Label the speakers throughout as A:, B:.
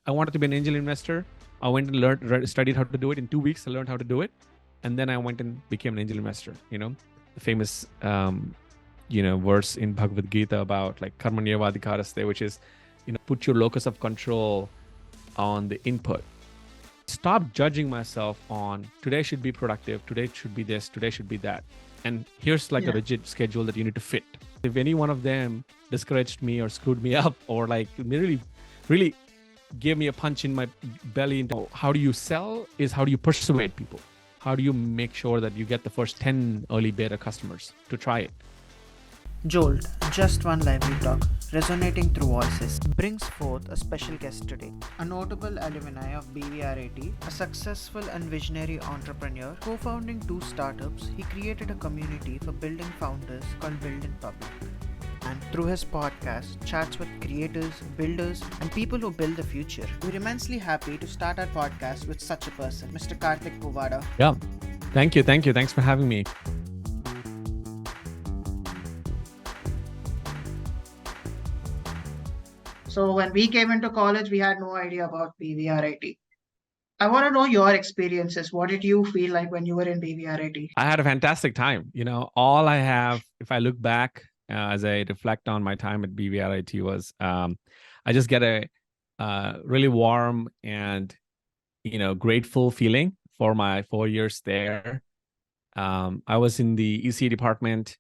A: I wanted to be an angel investor. I went and studied how to do it. In 2 weeks, I learned how to do it. And then I went and became an angel investor. The famous, verse in Bhagavad Gita about like karmanyavadikaraste, which is, put your locus of control on the input. Stop judging myself on today should be productive, today should be this, today should be that. And here's like a rigid schedule that you need to fit. If any one of them discouraged me or screwed me up or like really, really gave me a punch in my belly into how do you sell is how do you persuade people? How do you make sure that you get the first 10 early beta customers to try it?
B: JOLT, just one lively talk, resonating through voices, brings forth a special guest today. A notable alumni of BVRIT, a successful and visionary entrepreneur, co-founding 2 startups, he created a community for building founders called Build in Public. And through his podcast, chats with creators, builders, and people who build the future. We're immensely happy to start our podcast with such a person, Mr. Karthik Puvvada.
A: Yeah, thank you. Thanks for having me.
C: So when we came into college, we had no idea about BVRIT. I want to know your experiences. What did you feel like when you were in BVRIT?
A: I had a fantastic time. All I have, if I look back as I reflect on my time at BVRIT was, I just get a really warm and, grateful feeling for my 4 years there. I was in the EC department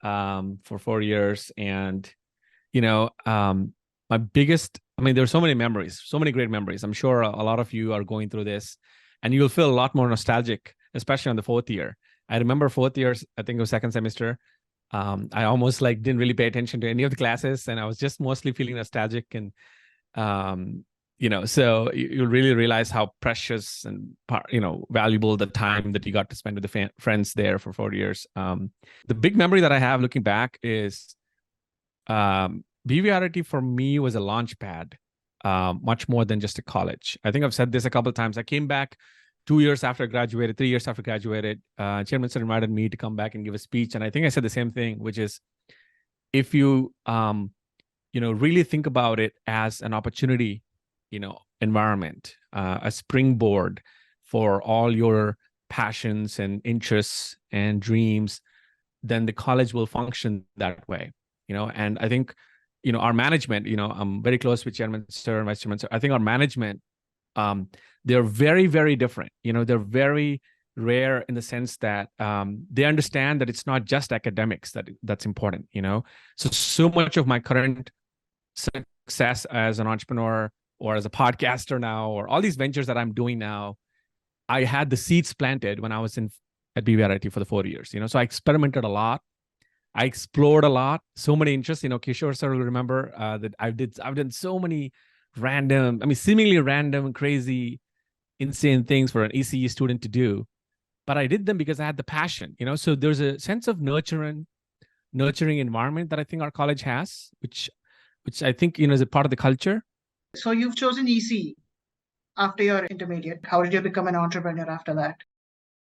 A: for 4 years, and, my biggest, there's so many memories, so many great memories. I'm sure a lot of you are going through this and you'll feel a lot more nostalgic, especially on the 4th year. I remember 4th year, I think it was 2nd semester. I almost didn't really pay attention to any of the classes, and I was just mostly feeling nostalgic. And, so you'll really realize how precious and, valuable the time that you got to spend with the friends there for 4 years. The big memory that I have looking back is, BVRIT for me was a launch pad, much more than just a college. I think I've said this a couple of times. I came back 2 years after I graduated, 3 years after I graduated. Chairman sir invited me to come back and give a speech. And I think I said the same thing, which is if you, really think about it as an opportunity, environment, a springboard for all your passions and interests and dreams, then the college will function that way, and I think, our management, I'm very close with Chairman Sir and Vice Chairman Sir. I think our management, they're very, very different. They're very rare in the sense that they understand that it's not just academics that's important, So much of my current success as an entrepreneur or as a podcaster now, or all these ventures that I'm doing now, I had the seeds planted when I was at BVRIT for the 4 years, So I experimented a lot. I explored a lot, so many interests. Kishore sir will remember that I've done so many random, seemingly random, crazy, insane things for an ECE student to do, but I did them because I had the passion. So there's a sense of nurturing environment that I think our college has, which I think is a part of the culture.
C: So you've chosen EC after your intermediate. How did you become an entrepreneur after that?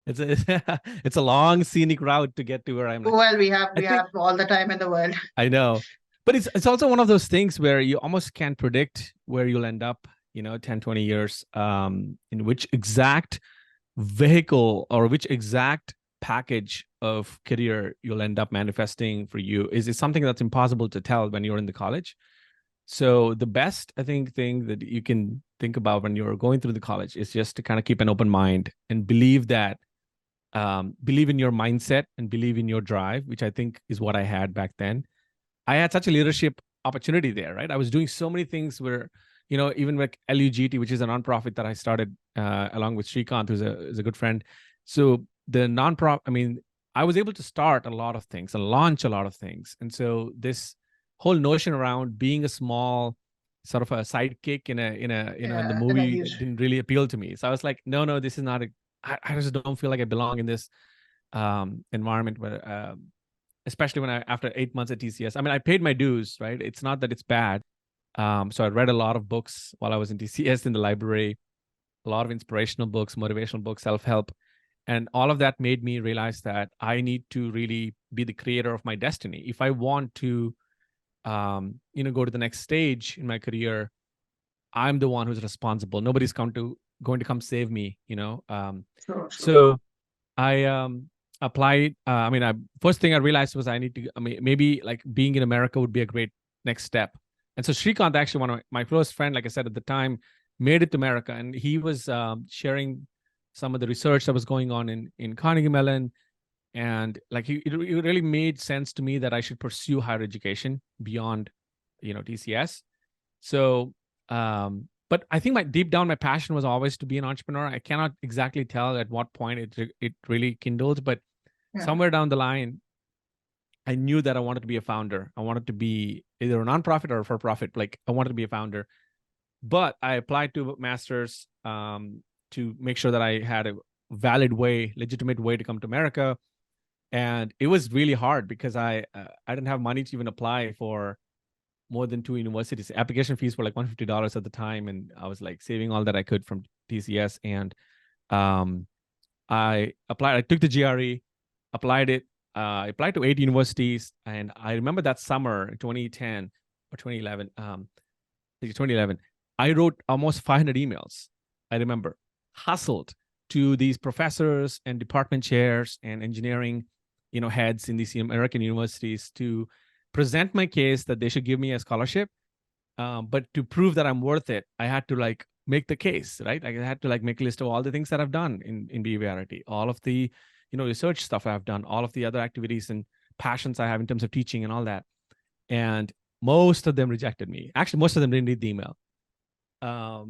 A: It's a long scenic route to get to where I'm.
C: Well, we have all the time in the world.
A: I know, but it's also one of those things where you almost can't predict where you'll end up, 10, 20 years, in which exact vehicle or which exact package of career you'll end up manifesting for you. Is it something that's impossible to tell when you're in the college? So the best, I think, thing that you can think about when you're going through the college is just to kind of keep an open mind and believe that, believe in your mindset and believe in your drive, which I think is what I had back then. I had such a leadership opportunity there, right? I was doing so many things where, even like LUGT, which is a nonprofit that I started along with Srikanth, who's a good friend. So the nonprofit, I was able to start a lot of things and launch a lot of things. And so this whole notion around being a small sort of a sidekick in the movie didn't really appeal to me. So I was like, no, this is not I just don't feel like I belong in this environment where, especially when after 8 months at TCS, I paid my dues, right? It's not that it's bad. So I read a lot of books while I was in TCS in the library, a lot of inspirational books, motivational books, self-help. And all of that made me realize that I need to really be the creator of my destiny. If I want to, go to the next stage in my career, I'm the one who's responsible. Nobody's going to come save me,
C: Sure.
A: So I applied. First thing I realized was I need to. Maybe like being in America would be a great next step. And so Srikanth, actually one of my close friend, like I said at the time, made it to America, and he was sharing some of the research that was going on in Carnegie Mellon, and like it really made sense to me that I should pursue higher education beyond, TCS. So, but I think deep down, my passion was always to be an entrepreneur. I cannot exactly tell at what point it really kindled, but somewhere down the line, I knew that I wanted to be a founder. I wanted to be either a nonprofit or a for-profit. Like I wanted to be a founder, but I applied to masters to make sure that I had a valid way, legitimate way to come to America. And it was really hard because I didn't have money to even apply for more than 2 universities. Application fees were like $150 at the time, and I was like saving all that I could from TCS. And I applied. I took the GRE, applied it. I applied to 8 universities, and I remember that summer, 2010 or 2011. 2011. I wrote almost 500 emails. I remember hustled to these professors and department chairs and engineering, heads in these American universities to present my case that they should give me a scholarship. But to prove that I'm worth it, I had to like make the case, right? I had to like make a list of all the things that I've done in BVRIT, all of the, research stuff I've done, all of the other activities and passions I have in terms of teaching and all that. And most of them rejected me. Actually, most of them didn't read the email.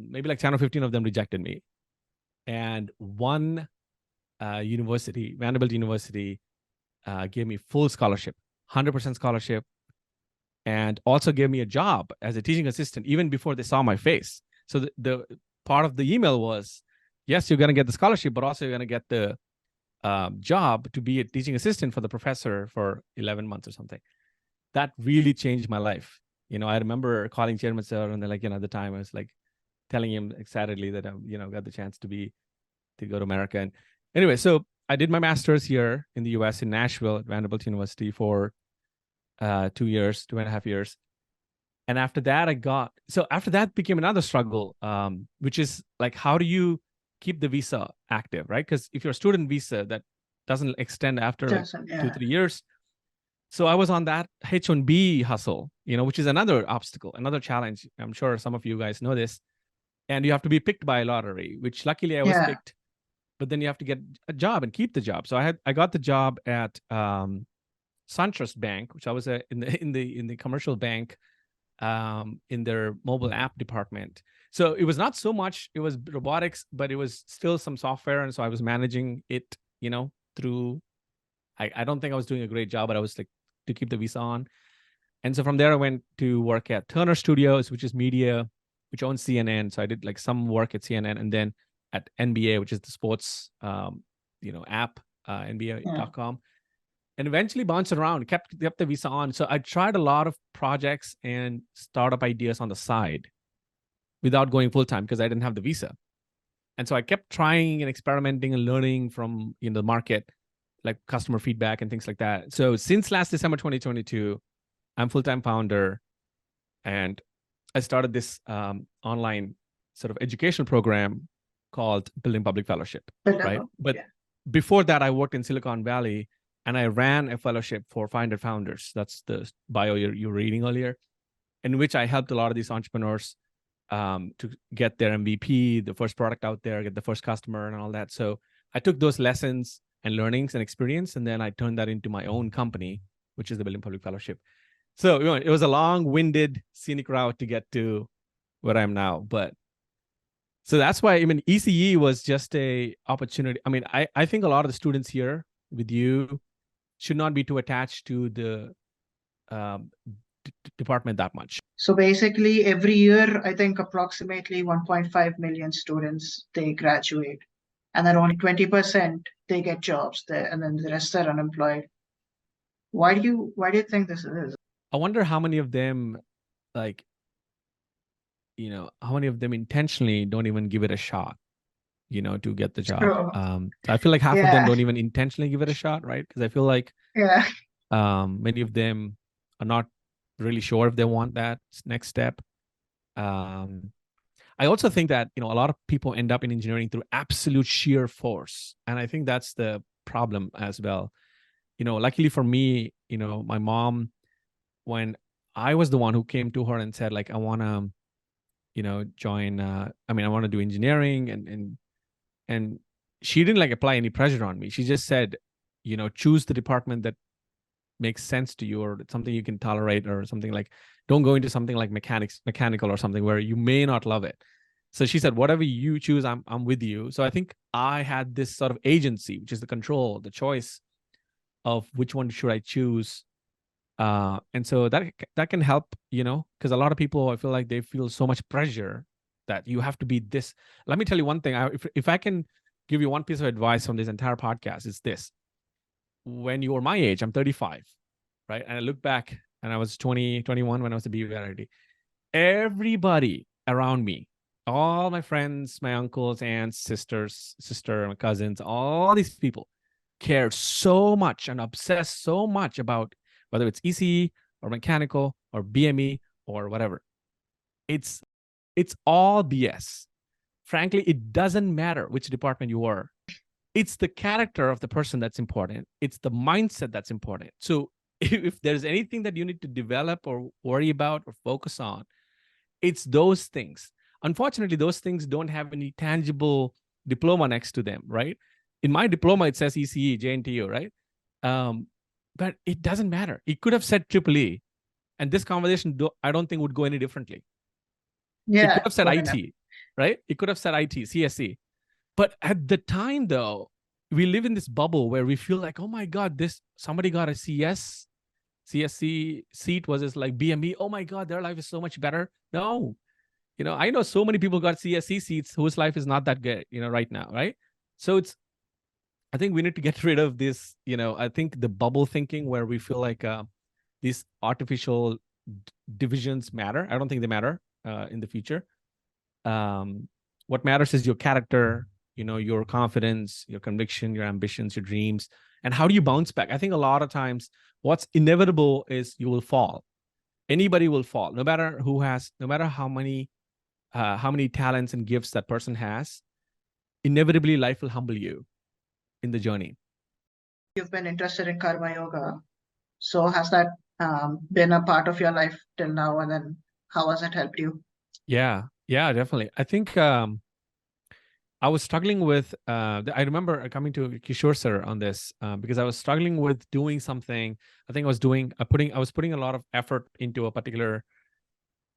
A: Maybe like 10 or 15 of them rejected me. And one university, Vanderbilt University, gave me full scholarship, 100% scholarship, and also gave me a job as a teaching assistant even before they saw my face. So the part of the email was, yes, you're going to get the scholarship, but also you're going to get the job to be a teaching assistant for the professor for 11 months or something. That really changed my life. I remember calling Chairman Sir, and like, at the time I was like telling him excitedly that I, got the chance to go to America. And anyway, so I did my master's here in the US in Nashville at Vanderbilt University for 2.5 years. And after that, after that became another struggle, which is like, how do you keep the visa active, right? Because if you're a student visa, that doesn't extend after 2-3 years. So I was on that H-1B hustle, which is another obstacle, another challenge. I'm sure some of you guys know this. And you have to be picked by a lottery, which luckily I was picked. But then you have to get a job and keep the job. So I got the job at SunTrust Bank, which I was in the commercial bank, in their mobile app department. So it was not so much, it was robotics, but it was still some software. And so I was managing it, through, I don't think I was doing a great job, but I was like to keep the visa on. And so from there, I went to work at Turner Studios, which is media, which owns CNN. So I did like some work at CNN, and then at NBA, which is the sports, app, NBA.com. And eventually bounced around, kept the visa on. So I tried a lot of projects and startup ideas on the side without going full time because I didn't have the visa. And so I kept trying and experimenting and learning from the market, like customer feedback and things like that. So since last December 2022, I'm full-time founder, and I started this online sort of educational program called Building Public Fellowship, right? But before that, I worked in Silicon Valley, and I ran a fellowship for 500 founders. That's the bio you were reading earlier, in which I helped a lot of these entrepreneurs to get their MVP, the first product out there, get the first customer and all that. So I took those lessons and learnings and experience, and then I turned that into my own company, which is the Building Public Fellowship. So it was a long-winded, scenic route to get to where I am now. But so that's why, ECE was just a opportunity. I think a lot of the students here with you should not be too attached to the department that much.
C: So basically, every year, I think approximately 1.5 million students, they graduate, and then only 20% they get jobs there, and then the rest are unemployed. Why do you think this is?
A: I wonder how many of them, how many of them intentionally don't even give it a shot, to get the job. I feel like half of them don't even intentionally give it a shot, right? Because I feel like many of them are not really sure if they want that next step. I also think that, a lot of people end up in engineering through absolute sheer force. And I think that's the problem as well. Luckily for me, my mom, when I was the one who came to her and said, like, I want to, join, I want to do engineering, and she didn't like apply any pressure on me. She just said, choose the department that makes sense to you, or something you can tolerate, or something like, don't go into something like mechanical or something where you may not love it. So she said, whatever you choose, I'm with you. So I think I had this sort of agency, which is the control, the choice of which one should I choose. And so that can help, because a lot of people, I feel like they feel so much pressure that you have to be this. Let me tell you one thing. If I can give you one piece of advice from this entire podcast, it's this. When you were my age, I'm 35, right? And I look back, and I was 20, 21 when I was a BVRIT. Everybody around me, all my friends, my uncles, aunts, my cousins, all these people cared so much and obsessed so much about whether it's ECE or mechanical or BME or whatever. It's all BS. Frankly, it doesn't matter which department you are. It's the character of the person that's important. It's the mindset that's important. So if there's anything that you need to develop or worry about or focus on, it's those things. Unfortunately, those things don't have any tangible diploma next to them, right? In my diploma, it says ECE, JNTU, right? But it doesn't matter. It could have said EEE, and this conversation, I don't think would go any differently.
C: Yeah,
A: it could have said IT, right? It could have said IT, CSE. But at the time, though, we live in this bubble where we feel like, oh my God, somebody got a CSC seat versus like BME. Oh my God, their life is so much better. No, I know so many people got CSC seats whose life is not that good, right now, right? So I think we need to get rid of this, I think the bubble thinking where we feel like these artificial divisions matter. I don't think they matter in the future. What matters is your character, your confidence, your conviction, your ambitions, your dreams, and how do you bounce back? I think a lot of times what's inevitable is you will fall. Anybody will fall, no matter how many talents and gifts that person has. Inevitably, life will humble you in the journey.
C: You've been interested in karma yoga. So has that been a part of your life till now? And then how has it helped you?
A: Yeah, definitely. I think I was struggling with, I remember coming to Kishore sir on this because I was struggling with doing something. I think I was putting a lot of effort into a particular,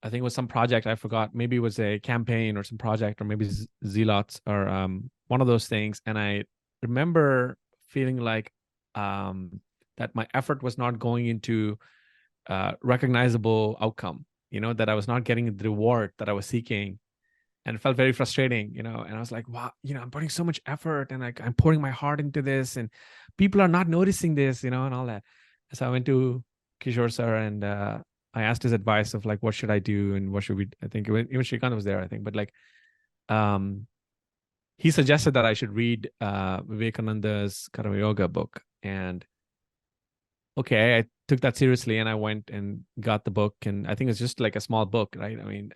A: I think it was some project. I forgot. Maybe it was a campaign or some project, or maybe Zealots or one of those things. And I remember feeling like that my effort was not going into recognizable outcome, that I was not getting the reward that I was seeking. And it felt very frustrating, and I was like, wow, I'm putting so much effort and I'm pouring my heart into this and people are not noticing this, and all that. So I went to Kishore sir and I asked his advice of like, what should I do? And what should we, I think even Shrikant was there, I think, but like, he suggested that I should read Vivekananda's Karma Yoga book. And okay, I took that seriously and I went and got the book. And I think it's just like a small book, right? I mean,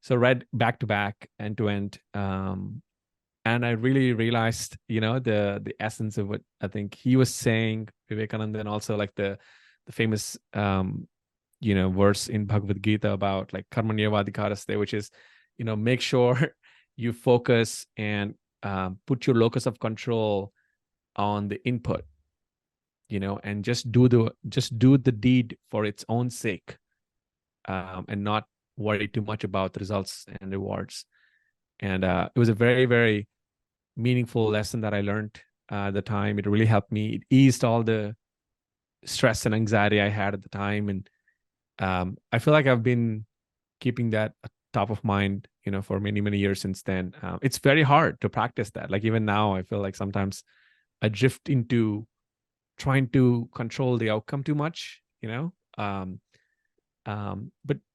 A: so read back to back, end to end. And I really realized, the essence of what I think he was saying, Vivekananda, and also like the famous, verse in Bhagavad Gita about like karmanyevadikaraste, which is, make sure you focus and put your locus of control on the input, and just do the deed for its own sake, and not worry too much about the results and rewards. And it was a very, very meaningful lesson that I learned at the time. It really helped me. It eased all the stress and anxiety I had at the time. And I feel like I've been keeping that top of mind, for many, many years since then. It's very hard to practice that. Like even now, I feel like sometimes I drift into trying to control the outcome too much, but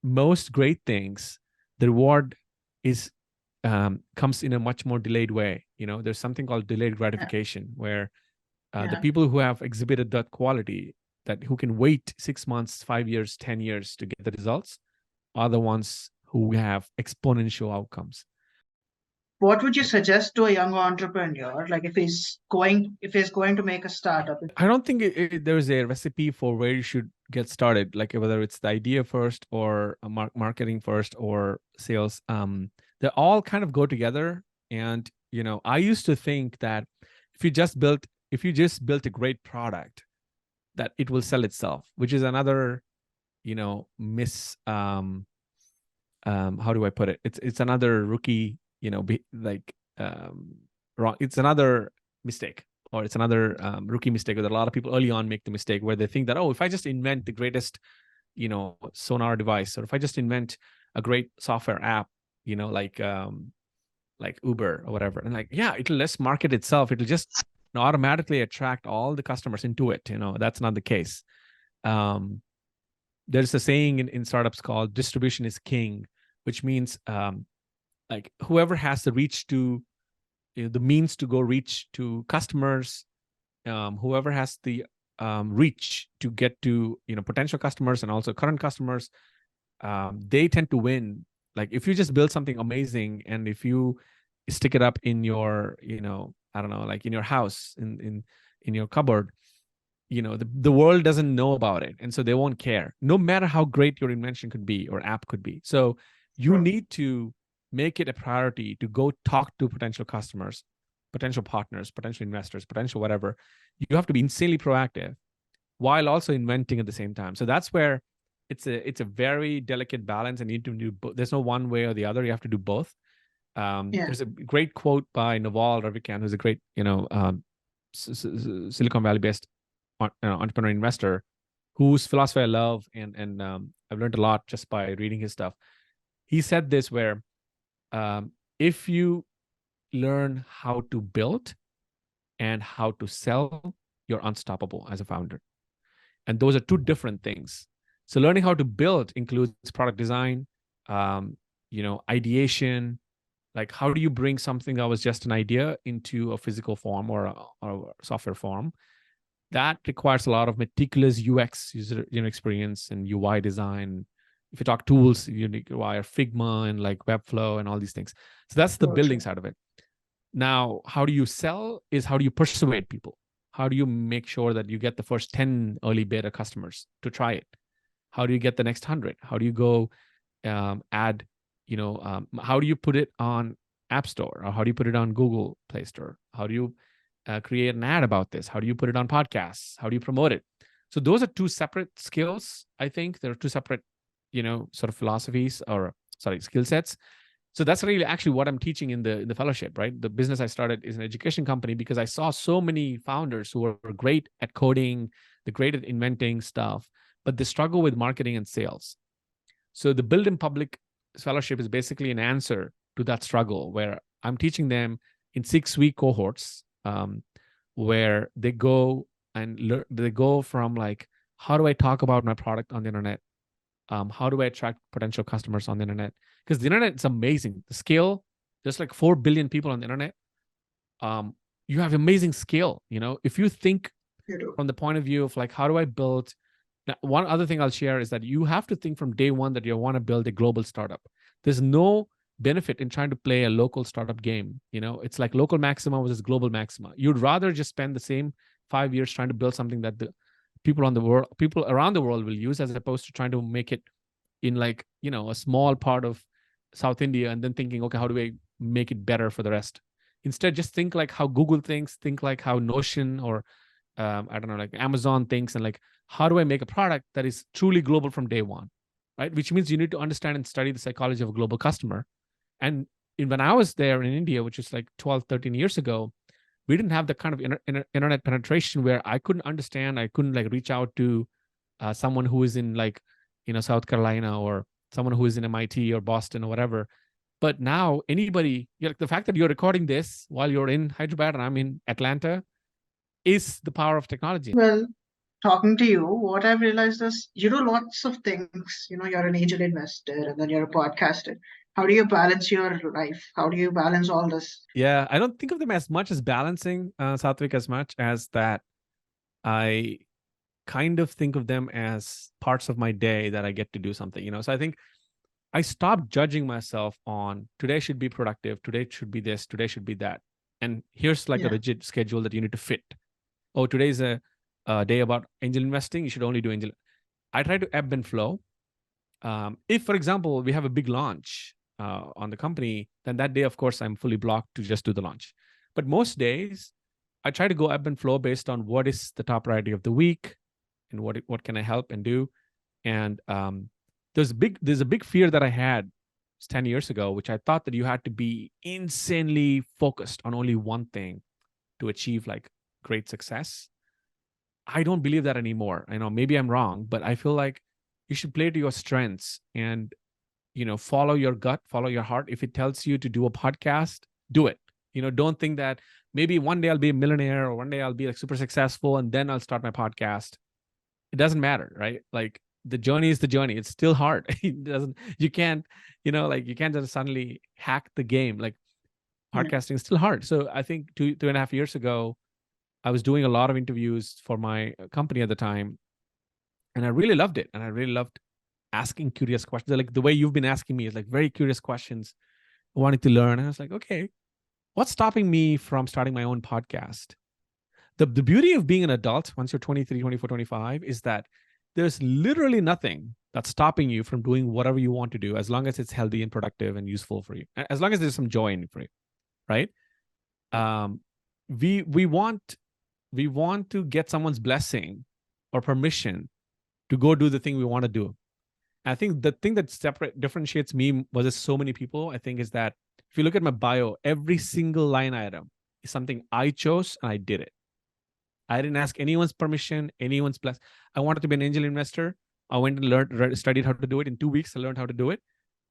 A: most great things, the reward is comes in a much more delayed way. There's something called delayed gratification, where the people who have exhibited that quality, who can wait 6 months, 5 years, 10 years to get the results, are the ones who have exponential outcomes.
C: What would you suggest to a young entrepreneur, like if he's going to make a startup?
A: I don't think there's a recipe for where you should get started, like whether it's the idea first or marketing first or sales. They all kind of go together. And I used to think that if you just built a great product, that it will sell itself, which is another how do I put it? It's another rookie, wrong. It's another mistake, or it's another rookie mistake that a lot of people early on make the mistake where they think that, oh, if I just invent the greatest, sonar device, or if I just invent a great software app, like Uber or whatever, and it'll just market itself. It'll just automatically attract all the customers into it. That's not the case. There's a saying in startups called distribution is king, which means like whoever has the reach to the means to go reach to customers, whoever has the reach to get to potential customers and also current customers, they tend to win. Like if you just build something amazing, and if you stick it up in your I don't know, like in your house, in your cupboard, the world doesn't know about it, and so they won't care, no matter how great your invention could be or app could be. So you need to make it a priority to go talk to potential customers, potential partners, potential investors, potential whatever. You have to be insanely proactive while also inventing at the same time. So that's where it's a very delicate balance, and you need to do both. There's no one way or the other. You have to do both. There's a great quote by Naval Ravikant, who's a great Silicon Valley based entrepreneur investor, whose philosophy I love, and I've learned a lot just by reading his stuff. He said this, where if you learn how to build and how to sell, you're unstoppable as a founder. And those are two different things. So learning how to build includes product design, ideation. Like, how do you bring something that was just an idea into a physical form or a software form? That requires a lot of meticulous UX user experience and UI design. If you talk tools, you require Figma and like Webflow and all these things. So that's the building side of it. Now, how do you sell is how do you persuade people? How do you make sure that you get the first 10 early beta customers to try it? How do you get the next 100? How do you go add, how do you put it on App Store? Or how do you put it on Google Play Store? How do you create an ad about this? How do you put it on podcasts? How do you promote it? So those are two separate skills. I think there are two separate, sort of philosophies skill sets. So that's really actually what I'm teaching in the fellowship, right? The business I started is an education company because I saw so many founders who were great at coding, they're great at inventing stuff, but they struggle with marketing and sales. So the Build in Public fellowship is basically an answer to that struggle, where I'm teaching them in 6-week cohorts, where they go and they go from like, how do I talk about my product on the internet? How do I attract potential customers on the internet? Because the internet is amazing. The scale, there's like 4 billion people on the internet. You have amazing scale. If you think from the point of view of like, how do I build? Now, one other thing I'll share is that you have to think from day one that you want to build a global startup. There's no benefit in trying to play a local startup game. It's like local maxima versus global maxima. You'd rather just spend the same 5 years trying to build something that the people around the world will use, as opposed to trying to make it in like, a small part of South India and then thinking, okay, how do I make it better for the rest? Instead, just think like how Google thinks, think like how Notion or I don't know, like Amazon thinks, and like, how do I make a product that is truly global from day one, right? Which means you need to understand and study the psychology of a global customer. And when I was there in India, which is like 12, 13 years ago, we didn't have the kind of internet penetration where I couldn't understand. I couldn't like reach out to someone who is in like, South Carolina, or someone who is in MIT or Boston or whatever. But now anybody, like the fact that you're recording this while you're in Hyderabad and I'm in Atlanta is the power of technology.
C: Well, talking to you, what I've realized is you do lots of things. You're an angel investor and then you're a podcaster. How do you balance your life? How do you balance all this?
A: Yeah, I don't think of them as much as balancing, Satvik, as much as that I kind of think of them as parts of my day that I get to do something. So I think I stopped judging myself on today should be productive, today should be this, today should be that. And here's like a
C: Yeah.
A: rigid schedule that you need to fit. Oh, today's a day about angel investing. You should only do angel. I try to ebb and flow. If, for example, we have a big launch on the company, then that day, of course, I'm fully blocked to just do the launch. But most days, I try to go ebb and flow based on what is the top priority of the week and what can I help and do. And there's a big fear that I had 10 years ago, which I thought that you had to be insanely focused on only one thing to achieve like great success. I don't believe that anymore. I know maybe I'm wrong, but I feel like you should play to your strengths and, follow your gut, follow your heart. If it tells you to do a podcast, do it. Don't think that maybe one day I'll be a millionaire or one day I'll be like super successful and then I'll start my podcast. It doesn't matter, right? Like the journey is the journey. It's still hard. You can't just suddenly hack the game. Like podcasting is still hard. So I think 2.5 years ago, I was doing a lot of interviews for my company at the time, and I really loved it. And I really loved asking curious questions. Like the way you've been asking me is like very curious questions, wanting to learn. And I was like, okay, what's stopping me from starting my own podcast? The beauty of being an adult, once you're 23, 24, 25, is that there's literally nothing that's stopping you from doing whatever you want to do, as long as it's healthy and productive and useful for you, as long as there's some joy in it for you, right? We want to get someone's blessing or permission to go do the thing we want to do. I think the thing that differentiates me versus so many people, I think, is that if you look at my bio, every single line item is something I chose and I did it. I didn't ask anyone's permission, anyone's bless. I wanted to be an angel investor. I went and studied how to do it. In 2 weeks, I learned how to do it.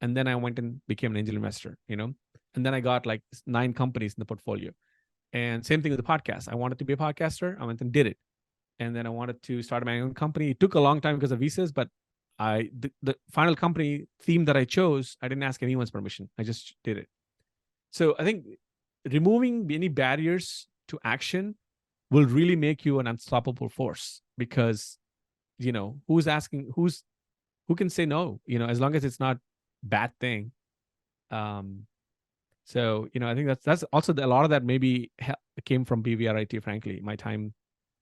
A: And then I went and became an angel investor, And then I got like 9 companies in the portfolio. And same thing with the podcast. I wanted to be a podcaster. I went and did it. And then I wanted to start my own company. It took a long time because of visas, but the final company theme that I chose, I didn't ask anyone's permission. I just did it. So I think removing any barriers to action will really make you an unstoppable force, because, who can say no, as long as it's not bad thing. So, I think that's also a lot of that maybe came from BVRIT, frankly, my time,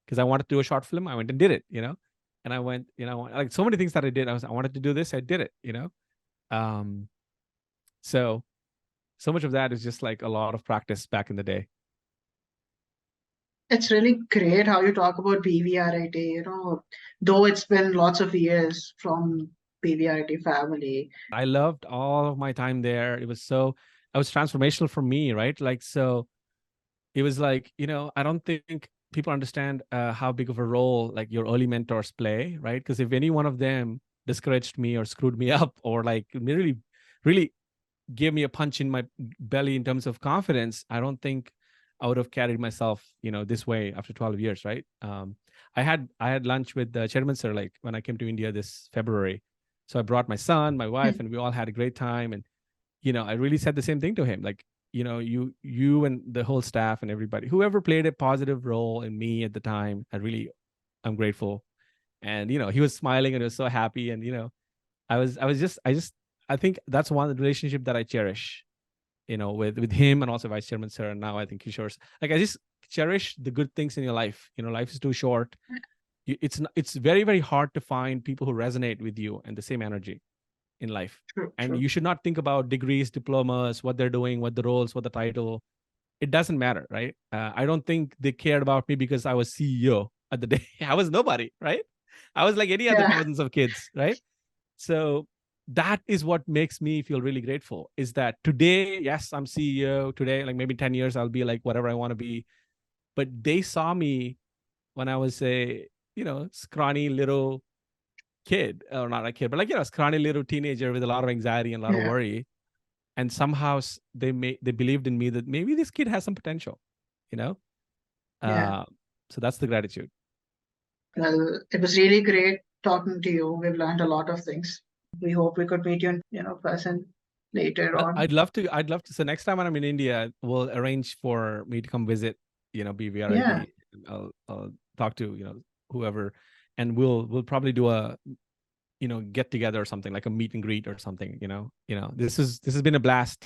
A: because I wanted to do a short film. I went and did it, and I went, like so many things that I did. I wanted to do this. I did it, so much of that is just like a lot of practice back in the day.
C: It's really great how you talk about BVRIT, though it's been lots of years from BVRIT family.
A: I loved all of my time there. It was transformational for me, right? Like, so it was like, I don't think people understand how big of a role like your early mentors play, right? Because if any one of them discouraged me or screwed me up or like really, really gave me a punch in my belly in terms of confidence, I don't think I would have carried myself, this way after 12 years, right? I had lunch with the chairman sir, like when I came to India this February. So I brought my son, my wife, and we all had a great time. And, I really said the same thing to him. Like, you and the whole staff and everybody, whoever played a positive role in me at the time, I'm grateful. And, he was smiling and he was so happy. And, I think that's one relationship that I cherish, with him and also Vice Chairman sir. And now I think Kishore's, like, I just cherish the good things in your life. Life is too short. It's very, very hard to find people who resonate with you and the same energy in life.
C: True.
A: You should not think about degrees, diplomas, what they're doing, what the roles, what the title. It doesn't matter, right? I don't think they cared about me because I was CEO at the day. I was nobody, right? I was like any other thousands of kids, right? So that is what makes me feel really grateful, is that today, yes, I'm CEO. Today, like maybe 10 years, I'll be like whatever I want to be. But they saw me when I was a, scrawny little kid, or not a kid, but like, scrawny little teenager with a lot of anxiety and a lot of worry. And somehow they believed in me that maybe this kid has some potential, So that's the gratitude.
C: Well, it was really great talking to you. We've learned a lot of things. We hope we could meet you in, person later on.
A: I'd love to. So next time when I'm in India, we'll arrange for me to come visit, BVRIT.
C: Yeah.
A: I'll talk to, whoever, and we'll probably do a, get together or something, like a meet and greet or something. This has been a blast.